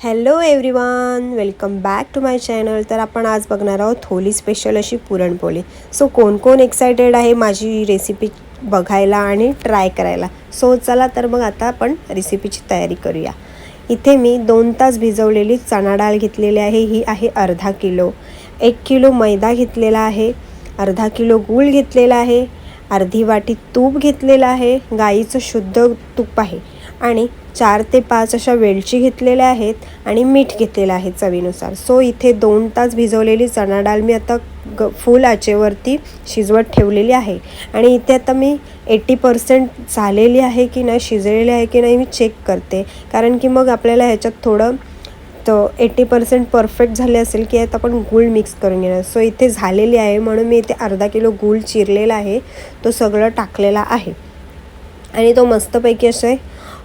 Hello everyone, welcome back to my channel. तर आपण आज बघणार आहोत होली स्पेशल अशी पुरणपोळी. सो कोण कोण एक्सायटेड आहे माझी रेसिपी बघायला आणि ट्राय करायला. सो चला तर मग आता आपण रेसिपीची तयारी करूया. इथे मी 2 तास भिजवलेली चणा डाळ घेतलेली आहे. ही आहे अर्धा किलो. 1 किलो मैदा घेतलेला आहे. अर्धा किलो गूळ घेतलेला आहे. अर्धी वाटी तूप घेतलेलं आहे. गाईचं शुद्ध तूप आहे. आणि 4 ते 5 अशा वेलची घेतलेल्या आहेत आणि मीठ घेतलेलं आहे चवीनुसार. सो इथे 2 तास भिजवलेली चणा डाळ मी आता फुल आचेवरती शिजवत ठेवलेली आहे. आणि इथे आता मी 80% झालेली आहे की नाही, शिजलेली आहे की नाही मी चेक करते. कारण की मग आपल्याला ह्याच्यात थोडं 80% परफेक्ट झाले असेल की यात आपण गूळ मिक्स करून घेणार. सो इथे झालेली आहे म्हणून मी इथे अर्धा किलो गूळ चिरलेला आहे, तो सगळं टाकलेला आहे. आणि तो मस्तपैकी असे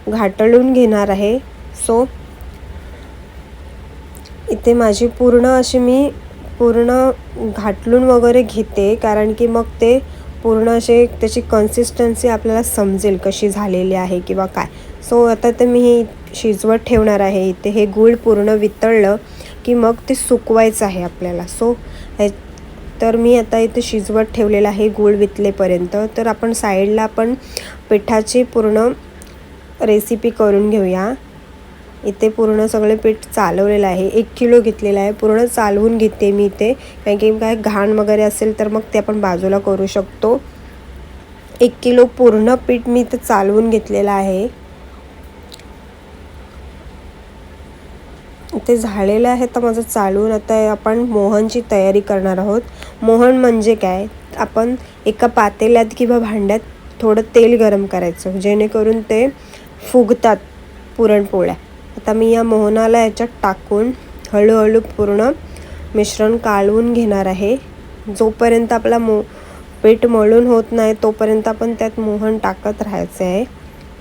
घाटळून घेणार आहे. सो इथे माझी मी पूर्ण घाटलून वगैरे घेते, कारण की मग ते पूर्ण असे त्याची कन्सिस्टन्सी आपल्याला समजेल कशी झालेली आहे किंवा काय. सो आता ते मी हे शिजवत ठेवणार आहे. इथे हे गूळ पूर्ण वितळलं की मग ते सुकवायचं आहे आपल्याला. सो तर मी आता इथे शिजवत ठेवलेलं आहे गूळ वितलेपर्यंत. तर आपण साईडला आपण पिठाची पूर्ण रेसिपी करून घेऊया. इथे पूर्ण सगळे पीठ चालवलेलं आहे. 1 किलो घेतलेलं आहे. पूर्ण चालवून घेते मी इथे, कारण की काय घाण वगैरे असेल तर मग ते आपण बाजूला करू शकतो. 1 किलो पूर्ण पीठ मी इथे चालवून घेतलेलं आहे. इथे झालेलं आहे तर माझं चालवून. आता आपण मोहनची तयारी करणार आहोत. मोहन म्हणजे काय, आपण एका पातेल्यात किंवा भांड्यात थोडं तेल गरम करायचं, जेणेकरून ते फुगतात पुरणपोळ्या. आता मी या मोहनाला याच्यात टाकून हळूहळू पूर्ण मिश्रण कालवून घेणार आहे. जोपर्यंत आपला पीठ मळून होत नाही तोपर्यंत आपण त्यात मोहन टाकत राहायचं आहे,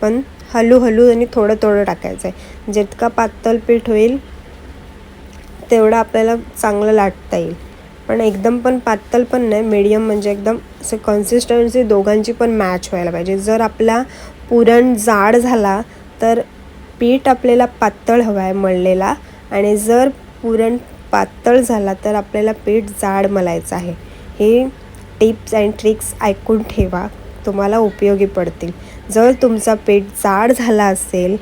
पण हळूहळू आणि थोडं थोडं टाकायचं आहे. जितका पातळ पीठ होईल तेवढं आपल्याला चांगलं लाटता येईल, पण एकदम पण पातळ पण नाही, मीडियम. म्हणजे एकदम असं कन्सिस्टन्सी दोघांची पण मॅच व्हायला पाहिजे. जर आपला पुरण जाड झाला तर पीठ आपल्याला पातळ हवं आहे मळलेला, आणि जर पुरण पातळ झाला तर आपल्याला पीठ जाड मळायचं आहे. हे टिप्स अँड ट्रिक्स ऐकून ठेवा, तुम्हाला उपयोगी पडतील. जर तुमचा पीठ जाड झाला असेल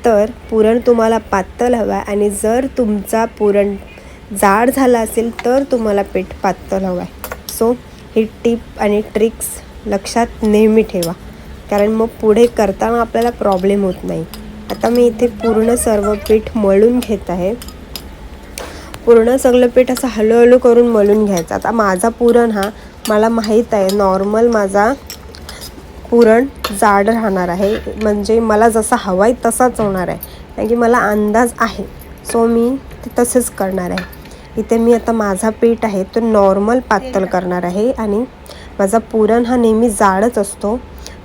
तर पुरण तुम्हाला पातळ हवं आहे, आणि जर तुमचा पुरण जाड झाला असेल तर तुम्हाला पीठ पातळ हवं आहे. सो ही टिप आणि ट्रिक्स लक्षात नेहमी ठेवा, कारण मग पुढे करताना आपल्याला प्रॉब्लेम होत नाही. आता मी इथे पूर्ण सर्व पीठ मळून घेत आहे. पूर्ण सगळं पीठ असं हळूहळू करून मळून घ्यायचं. आता माझा पुरण मला माहीत आहे, नॉर्मल माझा पुरण जाड राहणार आहे, म्हणजे मला जसा हवा आहे तसाच होणार आहे, कारण की मला अंदाज आहे. सो मी ते तसेच करणार आहे. इथे मी आता माझा पीठ आहे तो नॉर्मल पातळ करणार आहे, आणि माझा पुरण नेहमी जाडच असतो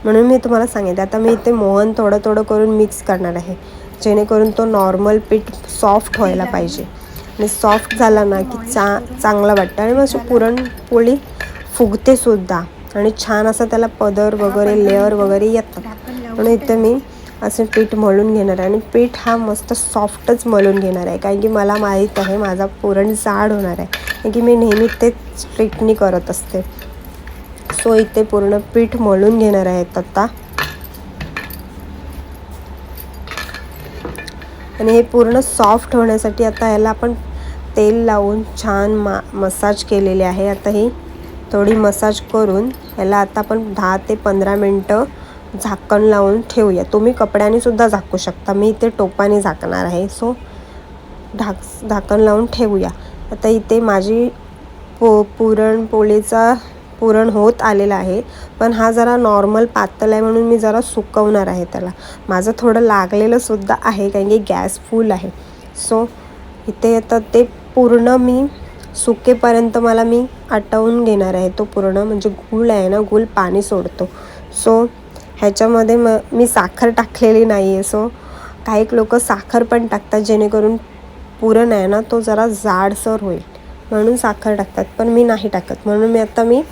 म्हणून मी तुम्हाला सांगितलं. आता मी इथे मोहन थोडं थोडं करून मिक्स करणार आहे, जेणेकरून तो नॉर्मल पीठ सॉफ्ट व्हायला पाहिजे. आणि सॉफ्ट झाला ना की चांगलं वाटतं, आणि मग पुरणपोळी फुगते सुद्धा, आणि छान असं त्याला पदर वगैरे लेअर वगैरे येतात. म्हणून इथे मी असे पीठ मळून घेणार आहे, आणि पीठ मस्त सॉफ्टच मळून घेणार आहे, कारण की मला माहीत आहे माझा पुरण जाड होणार आहे, कारण की मी नेहमी तेच ट्रिकनी करत असते. सो इथे पूर्ण पीठ मळून घेणार आहेत आता. आणि हे पूर्ण सॉफ्ट होण्यासाठी आता याला आपण तेल लावून छान मसाज केलेले आहे. आता ही थोडी मसाज करून याला आता आपण 10 ते 15 मिनटं झाकण लावून ठेवूया. तुम्ही कपड्याने सुद्धा झाकू शकता, मी इथे टोपाने झाकणार आहे. सो झाकण लावून ठेवूया. आता इथे माझी पुरणपोळीचा पुरण होत आलेला आहे, पण जरा नॉर्मल पातळ आहे म्हणून मी जरा सुकवणार आहे त्याला. माझं थोडं लागलेलं सुद्धा आहे, कारण की गॅस फुल आहे. सो इथे आता ते पूर्ण मी सुकेपर्यंत मी आटवून घेणार आहे तो पूर्ण. म्हणजे गूळ आहे ना, गूळ पाणी सोडतो. सो ह्याच्यामध्ये मी साखर टाकलेली नाही आहे. सो काही लोक साखर पण टाकतात, जेणेकरून पुरण आहे ना तो जरा जाडसर होईल म्हणून साखर टाकतात, पण मी नाही टाकत. म्हणून मी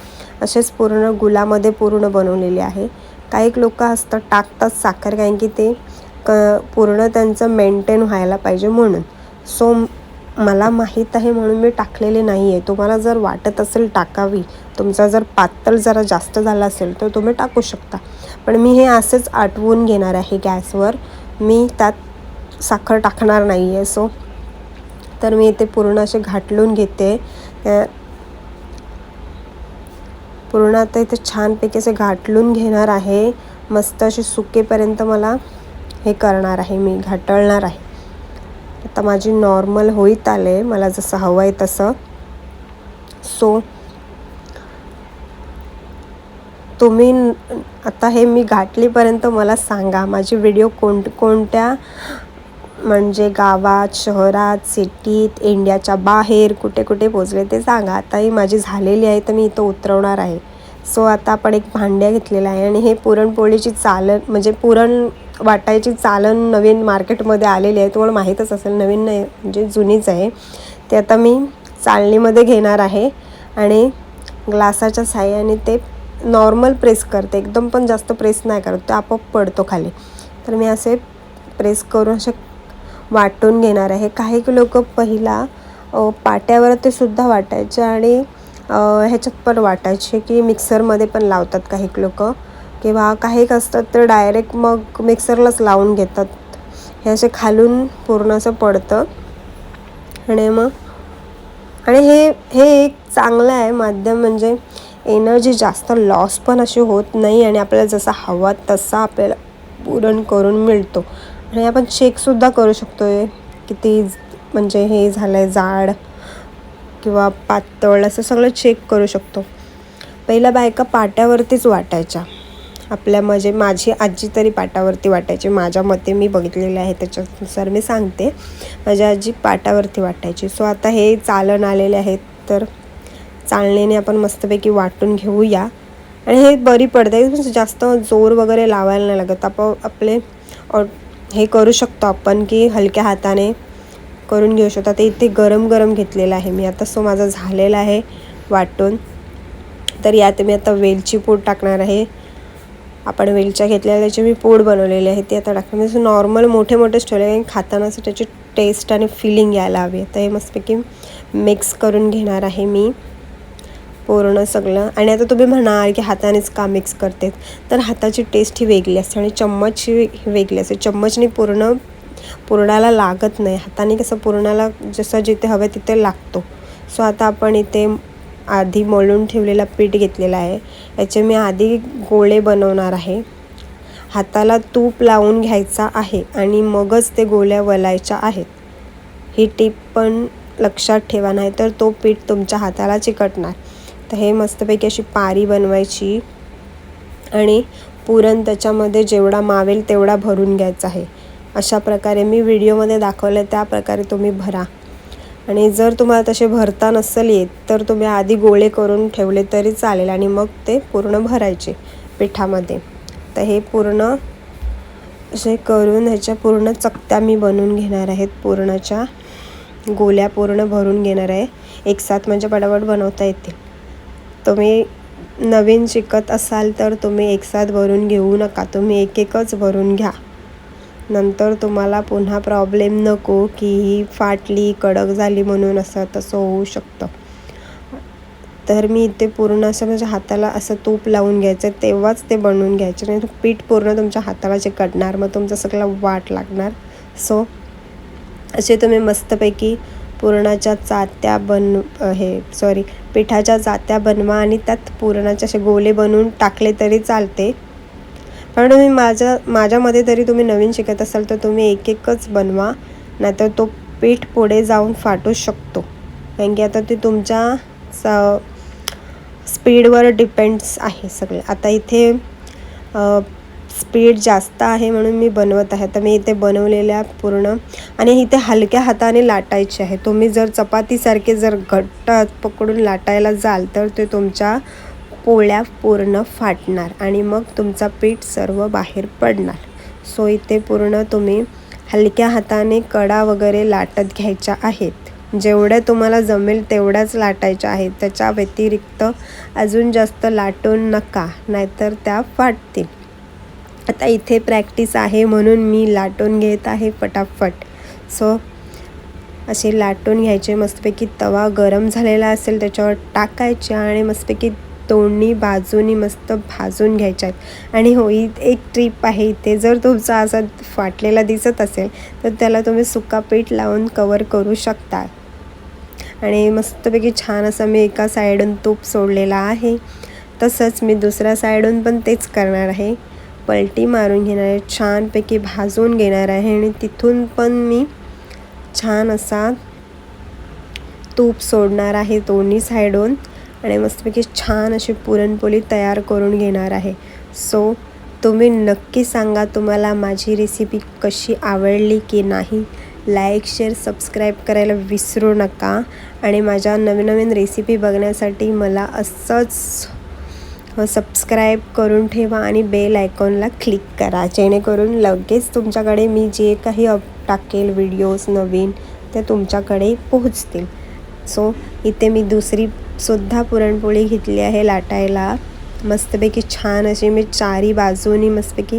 असेच पूर्ण गुलामध्ये पूर्ण बनवलेले आहे. काही लोक टाकतात साखर, कारण की ते पूर्ण त्यांचं मेंटेन व्हायला पाहिजे म्हणून. सो मला माहीत आहे म्हणून मी टाकलेली नाही आहे. तुम्हाला जर वाटत असेल टाकावी, तुमचा जर पातळ जरा जास्त झाला असेल तर तुम्ही टाकू शकता. पण मी हे असेच आटवून घेणार आहे गॅसवर. मी त्यात साखर टाकणार नाही आहे. सो तर मी इथे पूर्ण असे घाटलून घेते. पूर्ण आता इथे छानपैकी असे घाटलून घेणार आहे. मस्त असे सुकेपर्यंत मला हे करणार आहे, मी घाटळणार आहे. आता माझी नॉर्मल होईत आले, मला जसं हवं आहे तसं. सो तुम्ही आता हे मी घाटलीपर्यंत मला सांगा, माझी व्हिडिओ कोणत्या म्हणजे गावात, शहरात, सिटीत, इंडियाच्या बाहेर कुठे कुठे पोचले ते सांगा. आता ही माझी झालेली आहे तर मी इथं उतरवणार आहे. सो आता आपण एक भांड्या घेतलेला आहे आणि हे पुरणपोळीची चालन म्हणजे पुरण वाटायची चालन नवीन मार्केटमध्ये आलेली आहे. तुम्हाला माहीतच असेल, नवीन नाही म्हणजे जुनीच आहे. ते आता मी चाळणीमध्ये घेणार आहे आणि ग्लासाच्या साहाय्याने ते नॉर्मल प्रेस करते. एकदम पण जास्त प्रेस नाही करत, ते आपोआप पडतो खाली. तर मी असे प्रेस करून असे वाटून घेणार आहे. काही लोक पहिला पाट्यावर ते सुद्धा वाटायचे आणि ह्याच्यात पण वाटायचे की मिक्सरमध्ये पण लावतात काही लोक, किंवा काही असतात तर डायरेक्ट मग मिक्सरलाच लावून घेतात. हे असे खालून पूर्ण असं पडतं आणि मग हे एक चांगलं आहे माध्यम, म्हणजे एनर्जी जास्त लॉस पण अशी होत नाही आणि आपल्याला जसा हवा तसा आपल्याला पुरण करून मिळतो. आणि आपण चेकसुद्धा करू शकतो किती म्हणजे हे झालं आहे जाड किंवा पातळ, असं सगळं चेक करू शकतो. पहिल्या बायका पाट्यावरतीच वाटायच्या आपल्या, म्हणजे माझी आजी तरी पाटावरती वाटायची. माझ्या मते मी बघितलेलं आहे त्याच्यानुसार मी सांगते, माझी आजी पाटावरती वाटायची. सो आता हे चालन आलेले आहेत तर चाळणीने आपण मस्तपैकी वाटून घेऊया. आणि हे बरी पडते, जास्त जोर वगैरे लावायला नाही लागत. आपले हे करू शकतो आपण की हलक्या हाताने करून घेऊ शकतो. आता इथे गरम गरम घेतलेलं आहे मी आता. सो माझं झालेलं आहे वाटून. तर यात मी आता वेलची पूड टाकणार आहे. आपण वेलच्या घेतलेल्या त्याची मी पूड बनवलेली आहे ती आता टाकणार. म्हणजे नॉर्मल मोठे मोठेच ठेवले कारण खाताना असं त्याची टेस्ट आणि फिलिंग यायला हवी. तर हे मस्तपैकी मिक्स करून घेणार आहे मी पूर्ण सगळं. आणि आता तुम्ही म्हणाल की हातानेच का मिक्स करते, तर हाताची टेस्ट ही वेगळी असते आणि चम्मचची वेगळी असते. चम्मचने पुरणाला लागत नाही, हाताने कसं पुरणाला जसं जिथे हवं तिथे लागतो. सो आता आपण इथे आधी मळून ठेवलेला पीठ घेतलेला आहे, याचे मी आधी गोळे बनवणार आहे. हाताला तूप लावून घ्यायचा आहे आणि मगच ते गोळ्या वलायच्या आहेत. ही टीप पण लक्षात ठेवा, नाही तर तो पीठ तुमच्या हाताला चिकटणार. तर हे मस्तपैकी अशी पारी बनवायची आणि पुरण त्याच्यामध्ये जेवढा मावेल तेवढा भरून घ्यायचा आहे. अशा प्रकारे मी व्हिडिओमध्ये दाखवलं त्या प्रकारे तुम्ही भरा. आणि जर तुम्हाला तसे भरता नसेल येत तर तुम्ही आधी गोळे करून ठेवले तरी चालेल आणि मग ते पूर्ण भरायचे पिठामध्ये. तर हे पूर्ण असे करून ह्याच्या पूर्ण चकत्या मी बनवून घेणार आहेत. पूर्णाच्या गोल्या पूर्ण भरून घेणार आहे एकसाथ, म्हणजे पटापट बनवता येतील. तुम्ही नवीन शिकत असाल तर तुम्ही एकसाथ भरून घेऊ नका, तुम्ही एकच भरून घ्या. नंतर तुम्हाला पुन्हा प्रॉब्लेम नको की ही फाटली कडक झाली म्हणून असं तसं होऊ शकतं. तर मी इथे पूर्ण असं माझ्या हाताला असं तूप लावून घ्यायचं तेव्हाच ते बनवून घ्यायचं, नाही पीठ पूर्ण तुमच्या हाताला चिकटणार, मग तुमचं सगळं वाट लागणार. सो असे तुम्ही मस्तपैकी पुरणाच्या चात्या पिठाच्या चात्या बनवा आणि त्यात पुरणाचे असे गोले बनवून टाकले तरी चालते. पण तुम्ही माझ्यामध्ये तरी तुम्ही नवीन शिकत असाल तर तुम्ही एकच बनवा, नाहीतर तो पीठ पुढे जाऊन फाटू शकतो. कारण की आता ते तुमच्या स्पीडवर डिपेंड्स आहे सगळे. आता इथे स्पीड जास्त आहे म्हणून मी बनवत आहे. तर मी इथे बनवलेल्या पूर्ण, आणि इथे हलक्या हाताने लाटायचे आहे. तुम्ही जर चपातीसारखे जर घट्ट पकडून लाटायला जाल तर ते तुमच्या पोळ्या पूर्ण फाटणार आणि मग तुमचा पीठ सर्व बाहेर पडणार. सो इथे पूर्ण तुम्ही हलक्या हाताने कडा वगैरे लाटत घ्यायच्या आहेत. जेवढ्या तुम्हाला जमेल तेवढ्याच लाटायच्या आहेत, त्याच्या व्यतिरिक्त अजून जास्त लाटून नका, नाहीतर त्या फाटतील. आता इथे प्रॅक्टिस आहे म्हणून मी लाटून घेत आहे फटाफट. सो असे लाटून घ्यायचे. मस्तपैकी तवा गरम झालेला असेल त्याच्यावर टाकायचे आणि मस्तपैकी दोन्ही बाजूनी मस्त भाजून घ्यायच्या आहेत. आणि हो, एक ट्रिप आहे इथे, जर तुमचा असा फाटलेला दिसत असेल तर त्याला तुम्ही सुका पीठ लावून कवर करू शकता. आणि मस्तपैकी छान असं मी एका साईडून तूप सोडलेला आहे. तसंच मी दुसऱ्या साईडून पण तेच करणार आहे. पलटी मारून घेणार आहे, छानपैकी भाजून घेणार आहे आणि तिथून पण मी छान असा तूप सोडणार आहे दोन्ही साईडून आणि मस्तपैकी छान अशी पुरणपोळी तयार करून घेणार आहे. सो तुम्ही नक्की सांगा तुम्हाला माझी रेसिपी कशी आवडली की नाही. लाईक, शेअर, सबस्क्राईब करायला विसरू नका. आणि माझ्या नवीन नवीन रेसिपी बघण्यासाठी मला असंच सबस्क्राईब करून ठेवा आणि बेल आयकॉनला क्लिक करा, जेणेकरून लगेच तुमच्याकडे मी जे काही टाकेल व्हिडिओज नवीन ते तुमच्याकडे पोहोचतील. सो इथे मी दुसरीसुद्धा पुरणपोळी घेतली आहे लाटायला. मस्तपैकी छान अशी मी चारी बाजूनी मस्तपैकी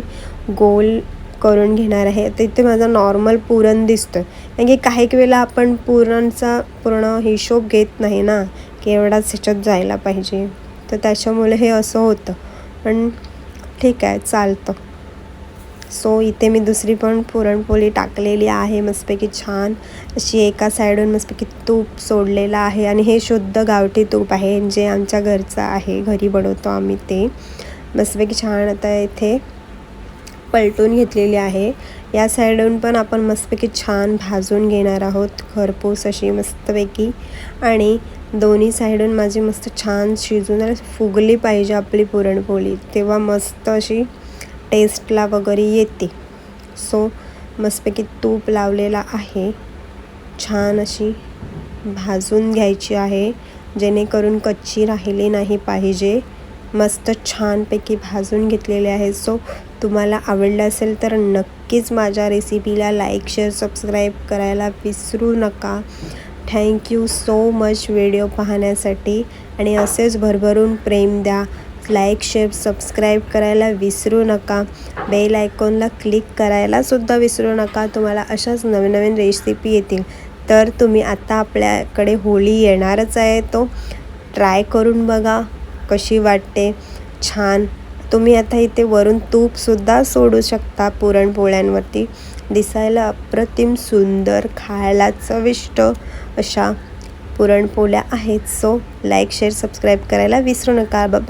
गोल करून घेणार आहे. तर इथे माझा नॉर्मल पुरण दिसतो आहे, कारण की काही वेळेला आपण पुरणचा पूर्ण हिशोब घेत नाही ना, की एवढाच ह्याच्यात जायला पाहिजे, तर त्याच्यामुळे हे असं होतं. पण ठीक आहे, चालतं. सो इथे मी दुसरी पण पुरणपोळी टाकलेली आहे. मस्तपैकी छान अशी एका साईडून मस्तपैकी तूप सोडलेलं आहे आणि हे शुद्ध गावठी तूप आहे, जे आमच्या घरचं आहे, घरी बनवतो आम्ही ते. मस्तपैकी छान आता इथे पलटून घेतलेली आहे. या साईडून पण आपण मस्तपैकी छान भाजून घेणार आहोत, खरपूस अशी मस्तपैकी. आणि दोन्ही साईडून माझी मस्त छान शिजून फुगली पाहिजे आपली पुरणपोळी, तेव्हा मस्त अशी टेस्टला वगैरे येते. सो मस्तपैकी तूप लावलेला आहे, छान अशी भाजून घ्यायची आहे, जेणेकरून कच्ची राहिली नाही पाहिजे. मस्त छानपैकी भाजून घेतलेले आहे. सो तुम्हाला आवडलं असेल तर नक्कीच माझ्या रेसिपीला लाईक, शेअर, सबस्क्राईब करायला विसरू नका. थँक्यू सो मच व्हिडिओ पाहण्यासाठी आणि असेच भरभरून प्रेम द्या. लाईक, शेअर, सबस्क्राईब करायला विसरू नका. बेल आयकॉनला क्लिक करायलासुद्धा विसरू नका. तुम्हाला अशाच नवीन नवीन रेसिपी येतील. तर तुम्ही आता आपल्याकडे होळी येणारच आहे, तो ट्राय करून बघा कशी वाटते. छान. तुम्ही आता इथे वरून तूपसुद्धा सोडू शकता पुरणपोळ्यांवरती. दिसायला अप्रतिम सुंदर, खायला चविष्ट अशा पुरणपोळ्या आहेत. सो लाईक, शेअर, सबस्क्राईब करायला विसरू नका. बाय.